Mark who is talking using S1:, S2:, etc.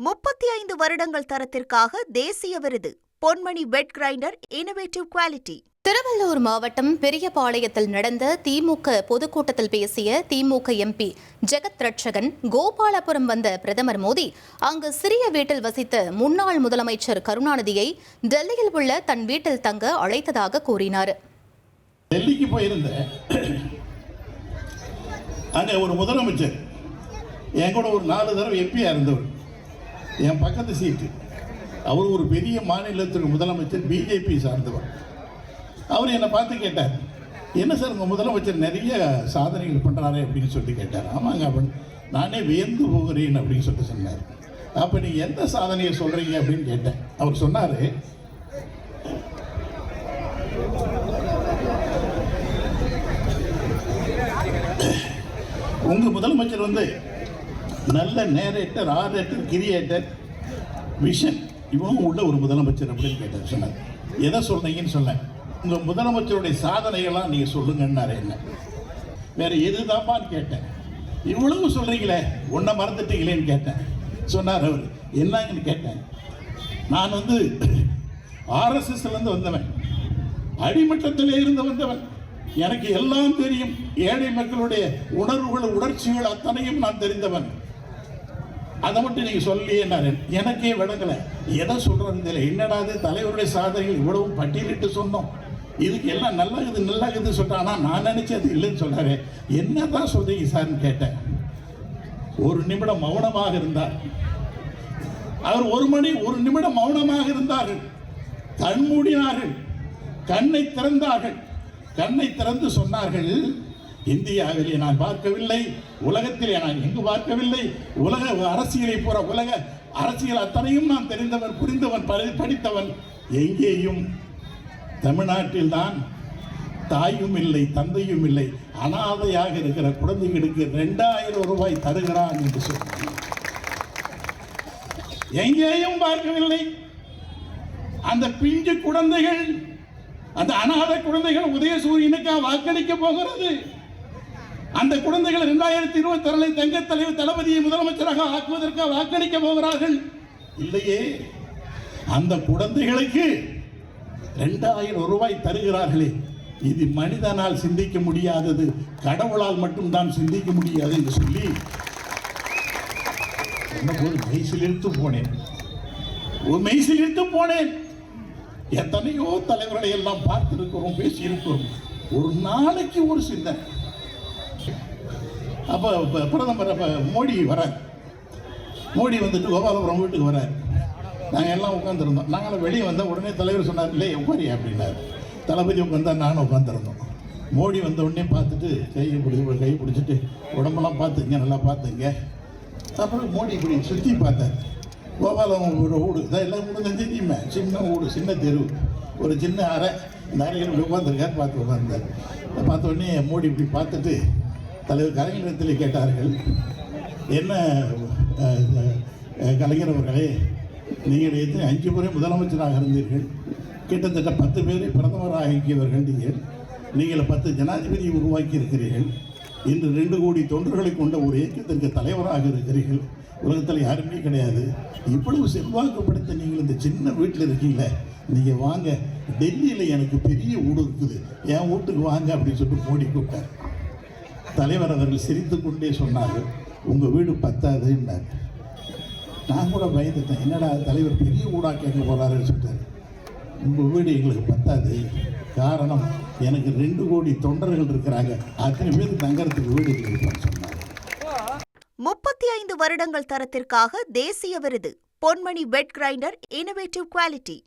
S1: 35 வருடங்கள் தரத்திற்காக தேசிய விருது Ponmani wet grinder innovative quality.
S2: Tiruvallur மாவட்டம் பெரியபாளையத்தில் நடந்த திமுக பொதுக்கூட்டத்தில் பேசிய திமுக எம்பி ஜெகத் ரட்சகன் கோபாலபுரம் வந்த பிரதமர் மோடி அங்கு சிறிய வீட்டில் வசித்த முன்னாள் முதலமைச்சர் கருணாநிதியை டெல்லியில் உள்ள தன் வீட்டில் தங்க அழைத்ததாக கூறினார்.
S3: டெல்லிக்கு போயிருந்த அங்கே ஒரு முதலமைச்சர் என் கூட ஒரு 4 தடவை எம்பியா இருந்தவர், என் பக்கத்து சீட்டு. அவர் ஒரு பெரிய மாநிலத்திற்கு முதலமைச்சர், பிஜேபி சார்ந்தவர். அவர் என்னை பார்த்து கேட்டார், என்ன சார் உங்கள் முதலமைச்சர் நிறைய சாதனைகள் பண்ணுறாரு அப்படின்னு சொல்லி கேட்டார். ஆமாங்க அப்படின்னு நானே வியந்து போகிறேன் அப்படின்னு சொல்லிட்டு சொன்னார். அப்போ நீங்கள் எந்த சாதனையை சொல்கிறீங்க அப்படின்னு கேட்டேன். அவர் சொன்னார், உங்கள் முதலமைச்சர் நல்ல நேரேட்டர், ஆரேட்டர், கிரியேட்டர், விஷன் இவனும் உள்ள ஒரு முதலமைச்சர் அப்படின்னு கேட்டார். சொன்னார், எதை சொல்றீங்கன்னு சொன்னேன். உங்கள் முதலமைச்சருடைய சாதனைகள்லாம் நீங்கள் சொல்லுங்கன்னாரு. என்ன வேற எதுதான்ப்பான்னு கேட்டேன். இவ்வளவு சொல்றீங்களே, ஒன்றை மறந்துட்டீங்களேன்னு கேட்டேன். சொன்னார் அவர், என்னங்கன்னு கேட்டேன். நான் ஆர்எஸ்எஸ்லேருந்து வந்தவன், அடிமட்டத்திலே இருந்து வந்தவன், எனக்கு எல்லாம் தெரியும். ஏழை மக்களுடைய உணர்வுகள், உணர்ச்சிகள் அத்தனையும் நான் தெரிந்தவன். அதை மட்டும் நீங்க சொல்லியே எனக்கே விளங்கல. எதை சொல்றது தெரியல. என்னடா தலைவருடைய சாதனைகள் இவ்வளவு பட்டியலிட்டு சொன்னோம், இதுக்கு எல்லாம் நல்லாகுது சொல்றான். நான் நினைச்சது இல்லைன்னு சொல்றாரு. என்னதான் சொல்றீங்க சார்னு கேட்டேன். ஒரு நிமிடம் மௌனமாக இருந்தார். அவர் ஒரு நிமிடம் மௌனமாக இருந்தார்கள். கண் மூடினார்கள், கண்ணை திறந்தார்கள். கண்ணை திறந்து சொன்னார்கள், இந்தியாவிலே நான் பார்க்கவில்லை, உலகத்திலே நான் எங்கு பார்க்கவில்லை. உலக அரசியலை போற உலக அரசியல் அத்தனையும் நான் தெரிந்தவன், புரிந்தவன், படித்தவன். எங்கேயும் தமிழ்நாட்டில் தான் தாயும் இல்லை, தந்தையும் இல்லை, அனாதையாக இருக்கிற குழந்தைகளுக்கு 2000 ரூபாய் தருகிறான் என்று சொன்னார். எங்கேயும் பார்க்கவில்லை. அந்த பிஞ்சு குழந்தைகள், அந்த அனாதை குழந்தைகள் உதயசூரியனுக்கு வாக்களிக்க போகிறது. அந்த குழந்தைகள் 2026 தங்க தலைவர் தளபதியை முதலமைச்சராக ஆக்குவதற்கு வாக்களிக்க போகிறார்கள். இல்லையே, அந்த குழந்தைகளுக்கு 2000 ரூபாய் தருகிறார்களே, இது மனிதனால் சிந்திக்க முடியாதது, கடவுளால் மட்டும்தான் சிந்திக்க முடியாது என்று சொல்லி சொன்னபோது மெய்சிலிர்த்து போனேன். எத்தனையோ தலைவர்களை எல்லாம் பார்த்திருக்கிறோம், பேசியிருக்கிறோம். ஒரு நாளைக்கு ஒரு சிந்தனை. அப்போ பிரதமர் மோடி வரார். மோடி கோபாலபுரம் வீட்டுக்கு வரார். நாங்கள் எல்லாம் உட்காந்துருந்தோம். நாங்களும் வெளியே வந்தால் உடனே தலைவர் சொன்னார், இல்லை உட்காரியா அப்படின்னாரு. தளபதி உட்காந்தா நானும் உட்காந்துருந்தோம். மோடி வந்த உடனே பார்த்துட்டு கை பிடிச்சிட்டு உடம்பெல்லாம் பார்த்துங்க, நல்லா பார்த்துங்க. அப்புறம் மோடி இப்படி சுற்றி பார்த்தார். கோபாலம் ஒரு வீடு இதான் எல்லாம் வீடு தெரியுமே, சின்ன வீடு, சின்ன தெரு, ஒரு சின்ன அறை. இந்த அறையில் உட்காந்துருக்கார். உட்காந்துருந்தார். பார்த்த உடனே மோடி இப்படி பார்த்துட்டு தலைவர் கலைஞரிடத்தில் கேட்டார்கள், என்ன கலைஞர் அவர்களே, நீங்கள் 5 முறை முதலமைச்சராக இருந்தீர்கள், கிட்டத்தட்ட 10 பேரை பிரதமராக ஆக்கியவர்கள் நீங்கள் 10 ஜனாதிபதியை உருவாக்கி இருக்கிறீர்கள். இன்று 2 கோடி தொண்டர்களை கொண்ட ஒரு இயக்கத்திற்கு தலைவராக இருக்கிறீர்கள். உலகத்தில் யாருமே கிடையாது. இவ்வளவு செல்வாக்கு படுத்த நீங்கள் இந்த சின்ன வீட்டில் இருக்கீங்களே, நீங்கள் வாங்க, டெல்லியில் எனக்கு பெரிய வீடு இருக்குது, என் வீட்டுக்கு வாங்க அப்படின்னு சொல்லிட்டு மோடி கூப்பிட்டார். தலைவர் அவர்கள் சிரித்து கொண்டே சொன்னார்கள், உங்கள் வீடு பத்தாதுன்னார். நான் கூட பயந்துட்டேன், என்னடா தலைவர் பெரிய வீடா கேட்க போகிறாருன்னு சொல்லிட்டாரு. உங்கள் வீடு எங்களுக்கு பத்தாது, காரணம் எனக்கு 2 கோடி தொண்டர்கள் இருக்கிறாங்க, அத்தனை பேர் தங்கறதுக்கு வீடு இருக்குன்னு சொன்னார்.
S1: 35 வருடங்கள் தரத்திற்காக தேசிய விருது Ponmani wet grinder innovative quality.